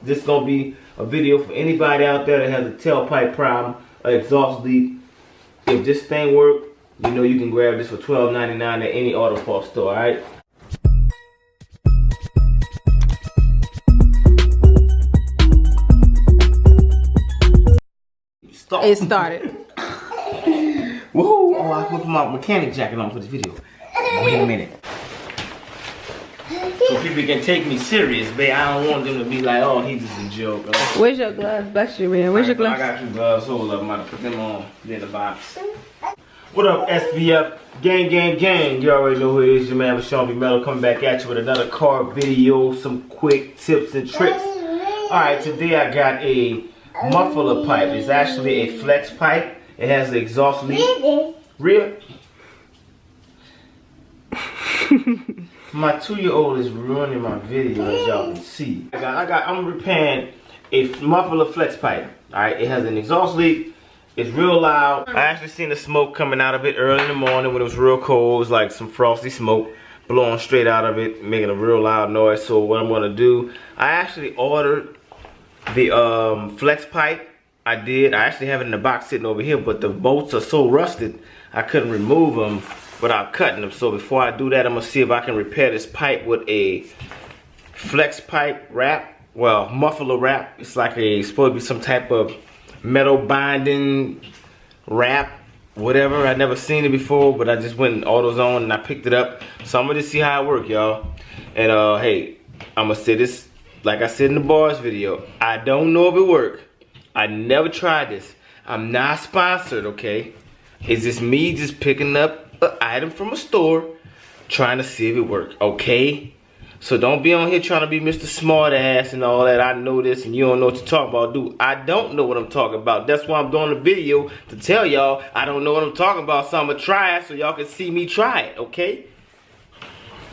This is gonna be a video for anybody out there that has a tailpipe problem, an exhaust leak. If this thing works, you know you can grab this for $12.99 at any auto parts store, alright? It started. Woohoo! Oh, I put my mechanic jacket on for this video. Wait a minute. So people can take me serious, babe. I don't want them to be like, oh, he's just a joke. Where's your gloves? Bless you, man. Where's your gloves? I got 2 gloves. Hold up. I'm about to put them on in the box. What up, SBF? Gang, gang, gang. You already know who it is. Your man Vashon Mello coming back at you with another car video. Some quick tips and tricks. Alright, today I got a muffler pipe. It's actually a flex pipe. It has the exhaust leak. Rhea? My 2-year-old is ruining my video, as y'all can see. I'm repairing a muffler flex pipe. Alright, it has an exhaust leak. It's real loud. I actually seen the smoke coming out of it early in the morning when it was real cold. It was like some frosty smoke blowing straight out of it, making a real loud noise. So what I'm gonna do, I actually ordered the flex pipe. I actually have it in the box sitting over here, but the bolts are so rusted I couldn't remove them without cutting them. So before I do that, I'm gonna see if I can repair this pipe with a flex pipe wrap. Well, muffler wrap. It's like it's supposed to be some type of metal binding wrap, whatever. I've never seen it before, but I just went in AutoZone and I picked it up. So I'm gonna see how it works, y'all. And hey, I'm gonna say this, like I said in the bars video, I don't know if it worked. I never tried this. I'm not sponsored, okay? It's just me just picking up an item from a store, trying to see if it works, okay? So don't be on here trying to be Mr. Smart Ass and all that. I know this and you don't know what to talk about, dude. I don't know what I'm talking about. That's why I'm doing the video, to tell y'all I don't know what I'm talking about. So I'm gonna try it so y'all can see me try it, okay?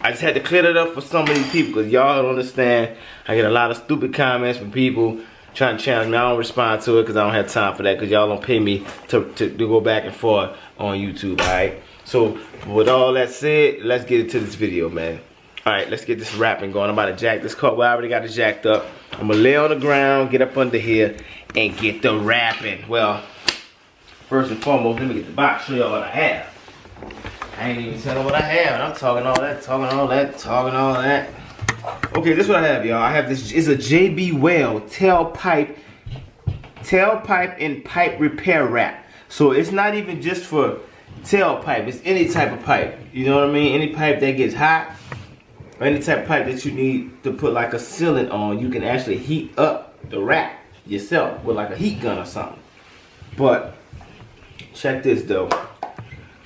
I just had to clear it up for some of these people because y'all don't understand. I get a lot of stupid comments from people trying to challenge me. I don't respond to it because I don't have time for that, because y'all don't pay me to go back and forth on YouTube, alright? So with all that said, let's get into this video, man. Alright, let's get this wrapping going. I'm about to jack this car. Well, I already got it jacked up. I'm gonna lay on the ground, get up under here, and get the wrapping. Well, first and foremost, let me get the box, show y'all what I have. I ain't even telling what I have, and I'm talking all that, talking all that, talking all that. Okay, this is what I have, y'all. I have this, it's a JB Well tailpipe and pipe repair wrap. So it's not even just for tailpipe, it's any type of pipe. You know what I mean? Any pipe that gets hot, or any type of pipe that you need to put like a sealant on, you can actually heat up the wrap yourself with like a heat gun or something. But check this though.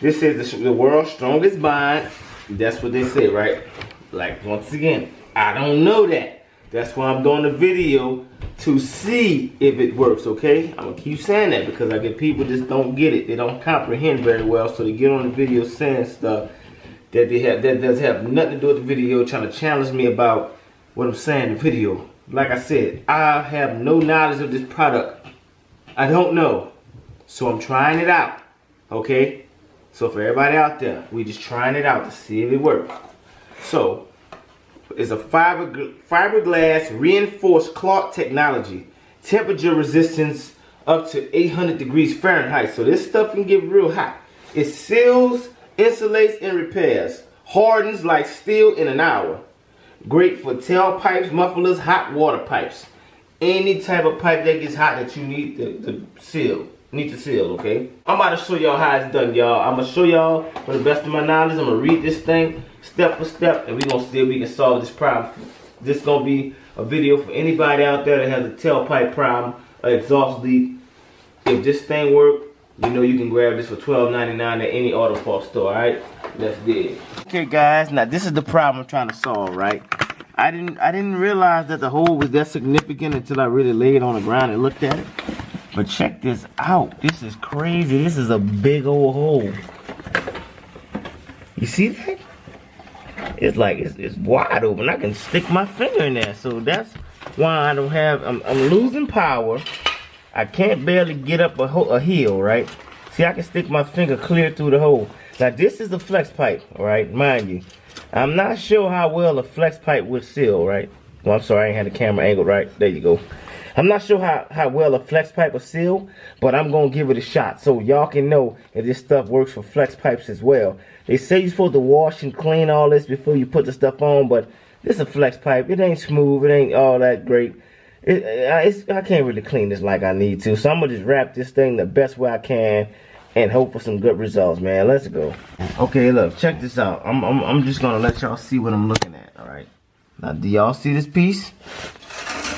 This is the world's strongest bind. That's what they say, right? Like, once again, I don't know that. That's why I'm doing the video, to see if it works, okay? I'm gonna keep saying that because I get people just don't get it. They don't comprehend very well, so they get on the video saying stuff that does have nothing to do with the video, trying to challenge me about what I'm saying in the video. Like I said, I have no knowledge of this product. I don't know. So I'm trying it out, okay? So for everybody out there, we just trying it out to see if it works. So, it's a fiberglass reinforced cloth technology. Temperature resistance up to 800 degrees Fahrenheit. So this stuff can get real hot. It seals, insulates, and repairs. Hardens like steel in an hour. Great for tailpipes, mufflers, hot water pipes. Any type of pipe that gets hot that you need to seal. Okay? I'm about to show y'all how it's done, y'all. I'm going to show y'all with the best of my knowledge. I'm going to read this thing step for step, and we're going to see if we can solve this problem. This is going to be a video for anybody out there that has a tailpipe problem, an exhaust leak. If this thing works, you know you can grab this for $12.99 at any auto parts store, alright? Let's get it. Okay guys, now this is the problem I'm trying to solve, right? I didn't realize that the hole was that significant until I really laid it on the ground and looked at it. But check this out. This is crazy. This is a big old hole. You see that? It's like it's wide open. I can stick my finger in there. So that's why I don't have. I'm losing power. I can't barely get up a hill, right? See, I can stick my finger clear through the hole. Now this is a flex pipe, all right? Mind you, I'm not sure how well a flex pipe would seal, right? Well, I'm sorry, I ain't had the camera angled right. There you go. I'm not sure how well a flex pipe will seal, but I'm going to give it a shot so y'all can know if this stuff works for flex pipes as well. They say you're supposed to wash and clean all this before you put the stuff on, but this is a flex pipe. It ain't smooth. It ain't all that great. I can't really clean this like I need to, so I'm going to just wrap this thing the best way I can and hope for some good results, man. Let's go. Okay, look, check this out. I'm just going to let y'all see what I'm looking at, all right? Now, do y'all see this piece?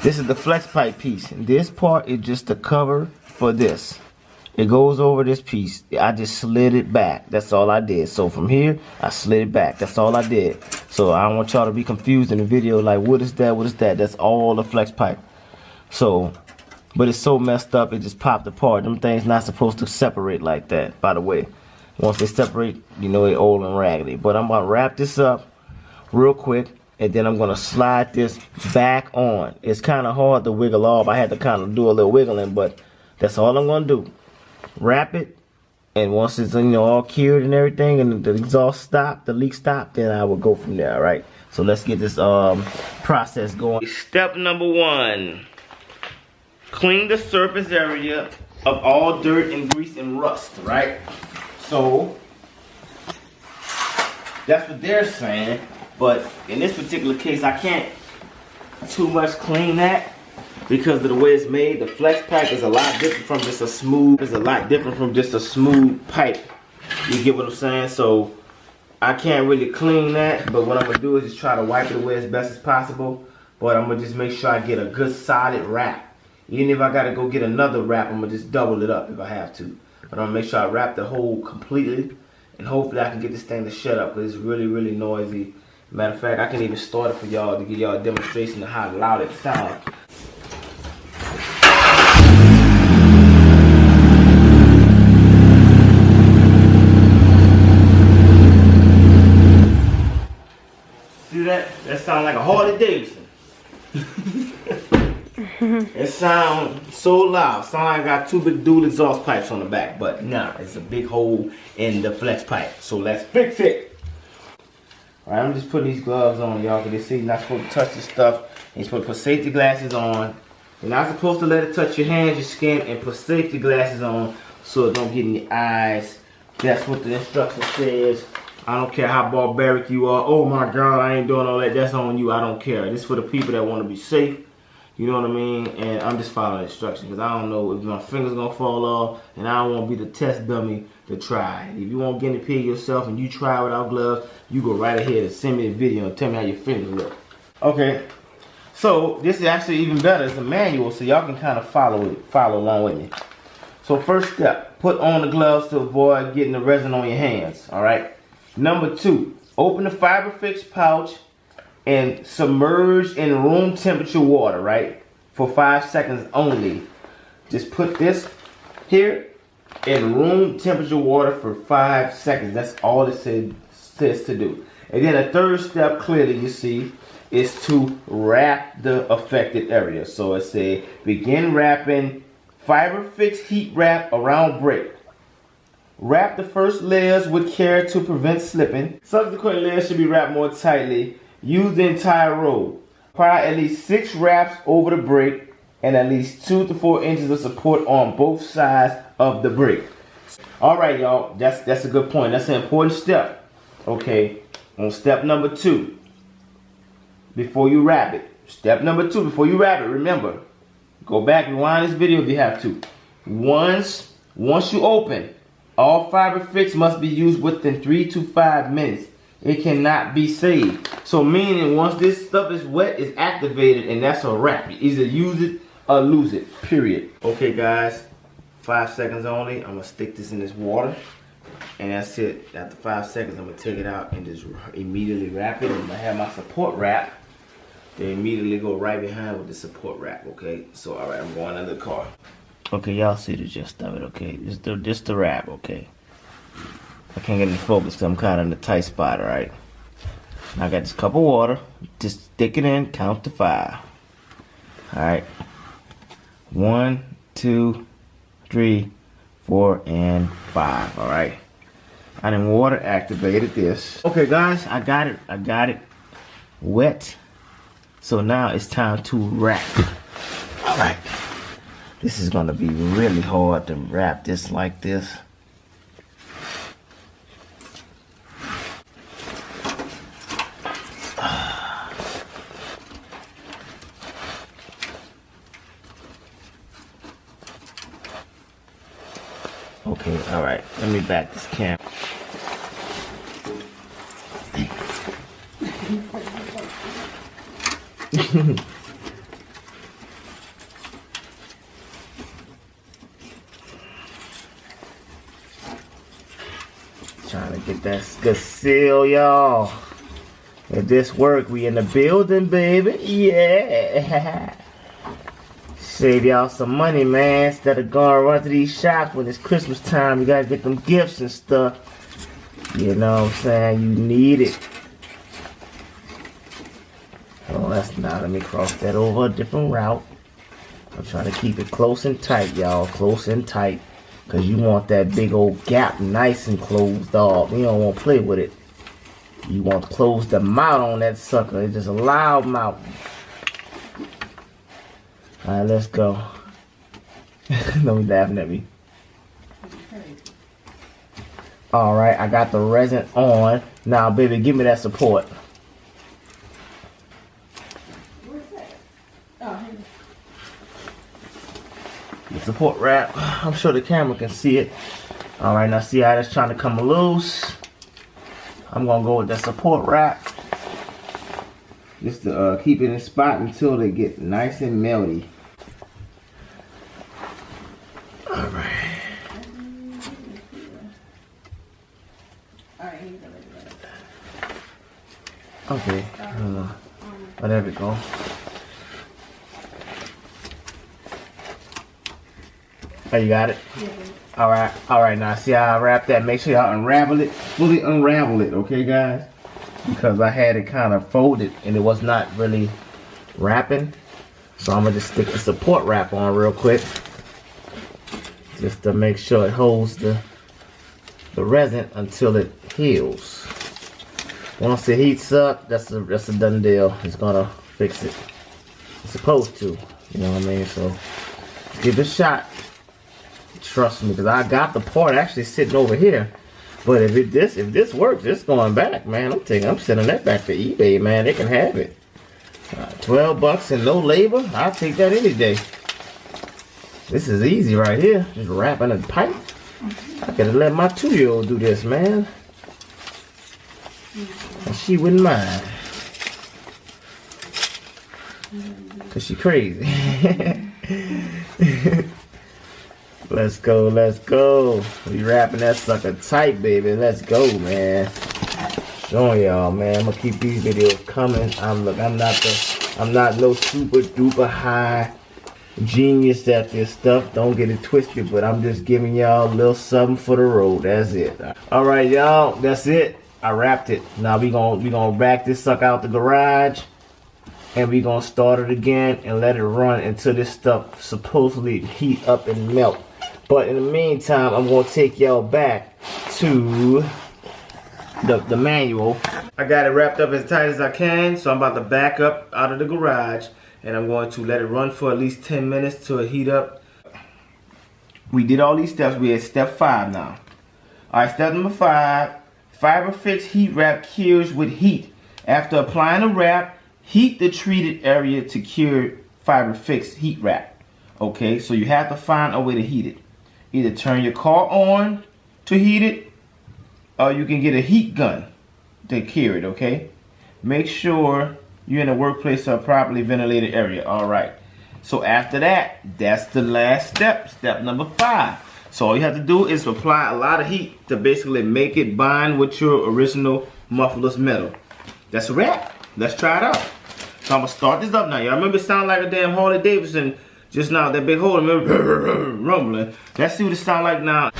This is the flex pipe piece. And this part is just the cover for this. It goes over this piece. I just slid it back. That's all I did. So from here, I slid it back. That's all I did. So I don't want y'all to be confused in the video like, what is that? What is that? That's all the flex pipe. So, but it's so messed up, it just popped apart. Them things not supposed to separate like that, by the way. Once they separate, you know they're old and raggedy. But I'm going to wrap this up real quick. And then I'm going to slide this back on. It's kind of hard to wiggle off. I had to kind of do a little wiggling, but that's all I'm going to do. Wrap it. And once it's, you know, all cured and everything, and the exhaust stopped, the leak stopped, then I will go from there, all right? So let's get this process going. Step number 1. Clean the surface area of all dirt and grease and rust, right? So, that's what they're saying. But in this particular case, I can't too much clean that because of the way it's made. The flex pipe is a lot different from just a smooth. It's a lot different from just a smooth pipe. You get what I'm saying? So I can't really clean that. But what I'm gonna do is just try to wipe it away as best as possible. But I'm gonna just make sure I get a good solid wrap. Even if I gotta go get another wrap, I'm gonna just double it up if I have to. But I'm gonna make sure I wrap the hole completely, and hopefully I can get this thing to shut up because it's really, really noisy. Matter of fact, I can even start it for y'all to give y'all a demonstration of how loud it sounds. See that? That sounds like a Harley Davidson. It sounds so loud. Sound like I got 2 big dual exhaust pipes on the back, but nah, it's a big hole in the flex pipe. So let's fix it. Alright, I'm just putting these gloves on, y'all, because they say you're not supposed to touch this stuff. You're supposed to put safety glasses on. You're not supposed to let it touch your hands, your skin, and put safety glasses on so it don't get in your eyes. That's what the instruction says. I don't care how barbaric you are. Oh my God, I ain't doing all that. That's on you. I don't care. This is for the people that want to be safe. You know what I mean? And I'm just following instructions because I don't know if my finger's going to fall off, and I don't want to be the test dummy to try. If you want to guinea pig yourself and you try without gloves, you go right ahead and send me a video and tell me how your fingers look. Okay, so this is actually even better. It's a manual, so y'all can kind of follow along with me. So first step, put on the gloves to avoid getting the resin on your hands, all right? Number 2, open the fiber fix pouch and submerge in room temperature water, right? For 5 seconds only. Just put this here in room temperature water for 5 seconds. That's all it says to do. And then a third step, clearly you see, is to wrap the affected area. So it says begin wrapping fiber fix heat wrap around break. Wrap the first layers with care to prevent slipping. Subsequent layers should be wrapped more tightly. Use the entire roll. Apply at least 6 wraps over the break and at least 2 to 4 inches of support on both sides of the break. Alright, y'all, that's a good point. That's an important step. Okay, on step number 2, before you wrap it. Step number 2, before you wrap it, remember, go back and rewind this video if you have to. Once you open, all fiber fix must be used within 3 to 5 minutes. It cannot be saved. So meaning once this stuff is wet, it's activated, and that's a wrap. You either use it or lose it, period. Okay guys, 5 seconds only. I'm gonna stick this in this water, and that's it. After 5 seconds, I'm gonna take it out and just immediately wrap it. I'm gonna have my support wrap. They immediately go right behind with the support wrap, okay? So all right, I'm going under the car. Okay, y'all see the gist of it, okay? Just the wrap, okay? I can't get any focus because I'm kind of in a tight spot, alright? I got this cup of water. Just stick it in, count to 5. Alright. 1, 2, 3, 4, and 5, alright? I done water activated this. Okay guys, I got it wet. So now it's time to wrap. All right. This is gonna be really hard to wrap this like this. Okay, all right. Let me back this camera. Trying to get that good seal, y'all. If this work, we in the building, baby. Yeah. Save y'all some money, man. Instead of going run to these shops when it's Christmas time, you gotta get them gifts and stuff. You know what I'm saying? You need it. Oh, that's not. Let me cross that over a different route. I'm trying to keep it close and tight, y'all. Close and tight. Because you want that big old gap nice and closed off. You don't want to play with it. You want to close the mouth on that sucker. It's just a loud mouth. Alright, let's go. Don't be laughing at me. Alright, I got the resin on. Now, baby, give me that support. Where's that? Oh, here. The support wrap. I'm sure the camera can see it. Alright, now see how that's trying to come loose. I'm going to go with that support wrap. Just to keep it in spot until they get nice and melty. Alright. Okay. Oh, there we go. Oh, you got it? Yeah. Alright, now see how I wrap that? Make sure y'all unravel it, fully unravel it, okay guys? Because I had it kind of folded and it was not really wrapping. So I'm gonna just stick the support wrap on real quick. Just to make sure it holds the resin until it heals. Once it heats up, that's a done deal. It's gonna fix it. It's supposed to, you know what I mean? So give it a shot. Trust me, because I got the part actually sitting over here. But if this works, it's going back, man. I'm sending that back to eBay, man. They can have it. 12 bucks and no labor. I'll take that any day. This is easy right here. Just wrapping a pipe. I could have let my 2-year-old do this, man. And she wouldn't mind. Cause she crazy. Let's go, let's go. We wrapping that sucker tight, baby. Let's go, man. Showing y'all, man. I'm gonna keep these videos coming. I'm not no super duper high genius at this stuff. Don't get it twisted, but I'm just giving y'all a little something for the road. That's it. All right, y'all. That's it. I wrapped it. Now we gonna back this sucker out the garage. And we gonna start it again and let it run until this stuff supposedly heat up and melt. But in the meantime, I'm gonna take y'all back to the manual. I got it wrapped up as tight as I can, so I'm about to back up out of the garage and I'm going to let it run for at least 10 minutes till it heat up. We did all these steps. We at step 5 now. Alright, step number 5. Fiber fix heat wrap cures with heat. After applying the wrap, heat the treated area to cure fiber fix heat wrap. Okay, so you have to find a way to heat it. Either turn your car on to heat it, or you can get a heat gun to cure it, okay? Make sure you're in a workplace or a properly ventilated area. Alright, so after that, that's the last step, step number 5. So all you have to do is apply a lot of heat to basically make it bind with your original mufflerless metal. That's a wrap. Let's try it out. So I'm gonna start this up now. Y'all remember it sound like a damn Harley Davidson just now, that big hole, remember rumbling. Let's see what it sound like now. Okay,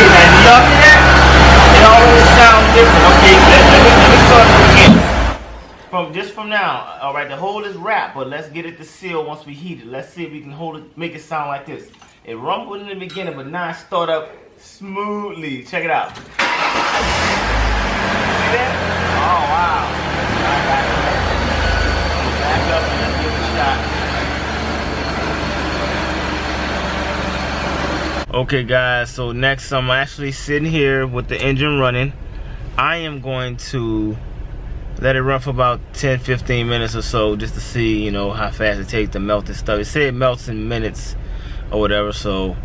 now do y'all hear that? It always sounds different. Okay, let me start again. From now. Alright, the hole is wrapped, but let's get it to seal once we heat it. Let's see if we can hold it, make it sound like this. It rumbled in the beginning, but now it start up smoothly. Check it out. that? Oh, wow. Back up and let's give it a shot. Okay, guys, so next I'm actually sitting here with the engine running. I am going to let it run for about 10-15 minutes or so just to see, you know, how fast it takes to melt this stuff. It said it melts in minutes or whatever, so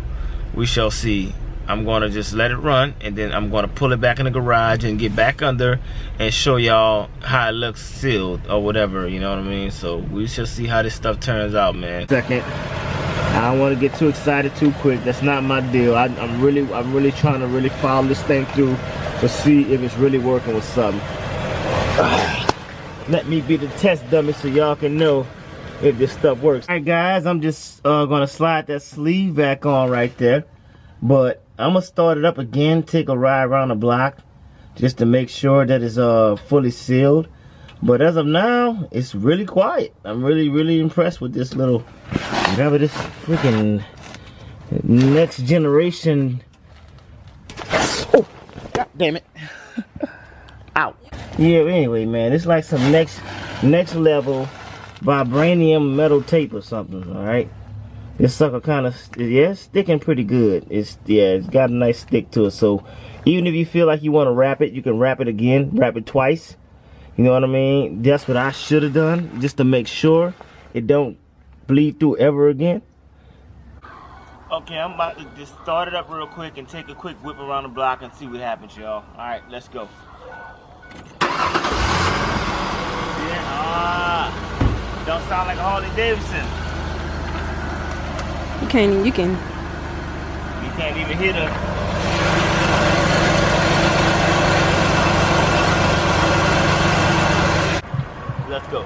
we shall see. I'm gonna just let it run, and then I'm gonna pull it back in the garage and get back under and show y'all how it looks sealed or whatever, you know what I mean? So we shall see how this stuff turns out, man. Second, I don't want to get too excited too quick. That's not my deal. I'm really trying to really follow this thing through to see if it's really working with something. Let me be the test dummy so y'all can know if this stuff works. Alright guys, I'm just gonna slide that sleeve back on right there, but I'm gonna start it up again, take a ride around the block just to make sure that it's fully sealed. But as of now, it's really quiet. I'm really impressed with this little, whatever this freaking next generation. Oh, god damn it. Ow. Yeah, anyway, man, it's like some next level vibranium metal tape or something. All right, this sucker kind of, yeah, it's sticking pretty good. It's got a nice stick to it. So even if you feel like you want to wrap it, you can wrap it again, wrap it twice. You know what I mean? That's what I should have done, just to make sure it don't bleed through ever again. Okay, I'm about to just start it up real quick and take a quick whip around the block and see what happens, y'all. All right, let's go. Don't sound like a Harley Davidson. You can't even hear the. Let's go.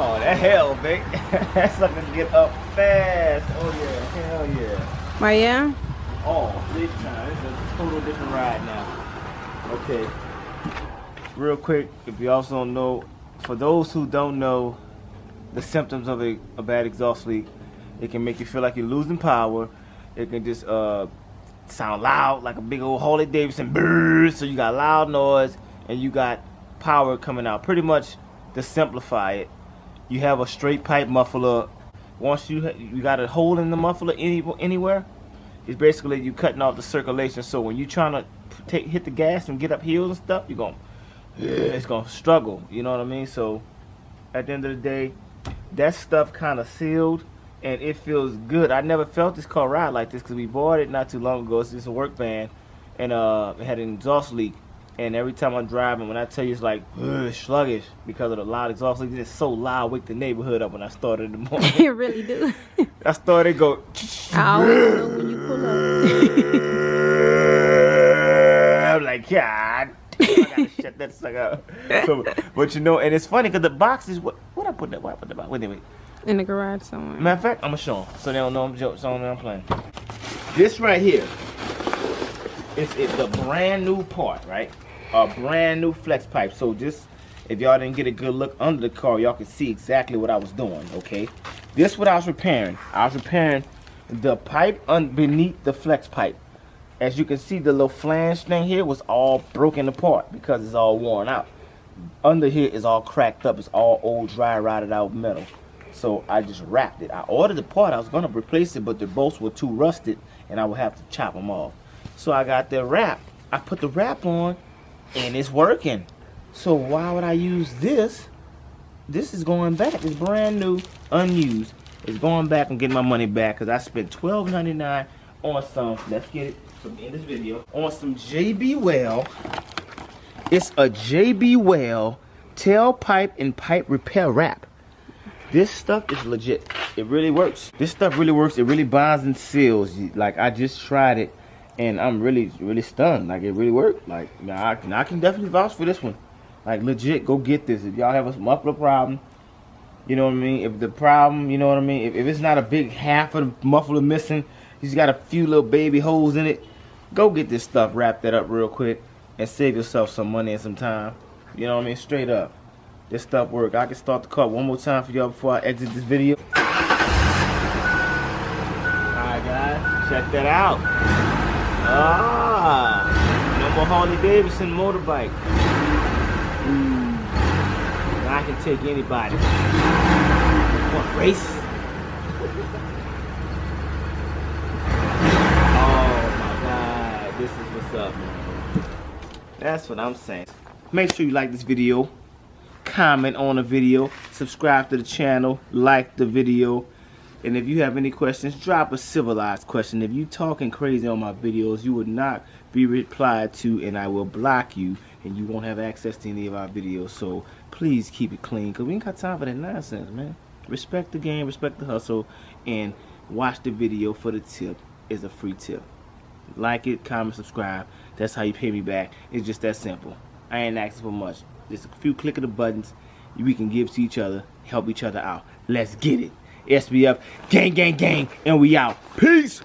Oh, that hell, babe. That sucker get up fast. Oh yeah, hell yeah. Oh yeah? Oh, big time. It's a total different ride now. Okay. Real quick, if you also don't know, for those who don't know the symptoms of a bad exhaust leak, it can make you feel like you're losing power. It can just sound loud like a big old Harley Davidson brrr. So you got loud noise and you got power coming out. Pretty much, to simplify it, you have a straight pipe muffler. Once you got a hole in the muffler anywhere, it's basically you cutting off the circulation. So when you're trying to hit the gas and get up hills and stuff, it's gonna struggle. You know what I mean? So at the end of the day, that stuff kind of sealed and it feels good. I never felt this car ride like this because we bought it not too long ago. It's just a work van, and it had an exhaust leak. And every time I'm driving, when I tell you it's like sluggish because of the loud exhaust leak, it's so loud, wake the neighborhood up when I started in the morning. It really do. I started go. I always know when you pull up. I'm like, God, I gotta shut that sucker up. So, but you know, and it's funny because the box is what I put that. Why I put the box? Wait a minute. In the garage somewhere. Matter of fact, I'm gonna show them so they don't know I'm joking. So I'm playing. This right here, it's a brand new part, right? A brand new flex pipe. So just if y'all didn't get a good look under the car, y'all can see exactly what I was doing. Okay, this is what I was repairing. I was repairing the pipe beneath the flex pipe. As you can see, the little flange thing here was all broken apart because it's all worn out. Under here is all cracked up. It's all old, dry, rotted out metal. So I just wrapped it. I ordered the part. I was gonna replace it, but the bolts were too rusted, and I would have to chop them off. So I got the wrap. I put the wrap on, and it's working. So why would I use this? This is going back. It's brand new, unused. It's going back and getting my money back because I spent $12.99 on some. Let's get it from in this video on some JB Well. It's a JB Well tailpipe and pipe repair wrap. This stuff is legit. It really works. This stuff really works. It really binds and seals. Like, I just tried it, and I'm really stunned. Like, it really worked. Like, I can definitely vouch for this one. Like, legit, go get this. If y'all have a muffler problem, you know what I mean? If the problem, you know what I mean? If it's not a big half of the muffler missing, you just got a few little baby holes in it, go get this stuff, wrap that up real quick, and save yourself some money and some time. You know what I mean? Straight up. This stuff work. I can start the car one more time for y'all before I exit this video. Check that out. Ah, no more Harley Davidson motorbike. Now I can take anybody. Want to race? Oh my God, this is what's up, man. That's what I'm saying. Make sure you like this video, comment on the video, subscribe to the channel, like the video. And if you have any questions, drop a civilized question. If you talking crazy on my videos, you would not be replied to, and I will block you, and you won't have access to any of our videos. So please keep it clean, because we ain't got time for that nonsense, man. Respect the game, respect the hustle, and watch the video for the tip. It's a free tip. Like it, comment, subscribe. That's how you pay me back. It's just that simple. I ain't asking for much. Just a few click of the buttons we can give to each other, help each other out. Let's get it. SBF, gang, gang, gang, and we out. Peace.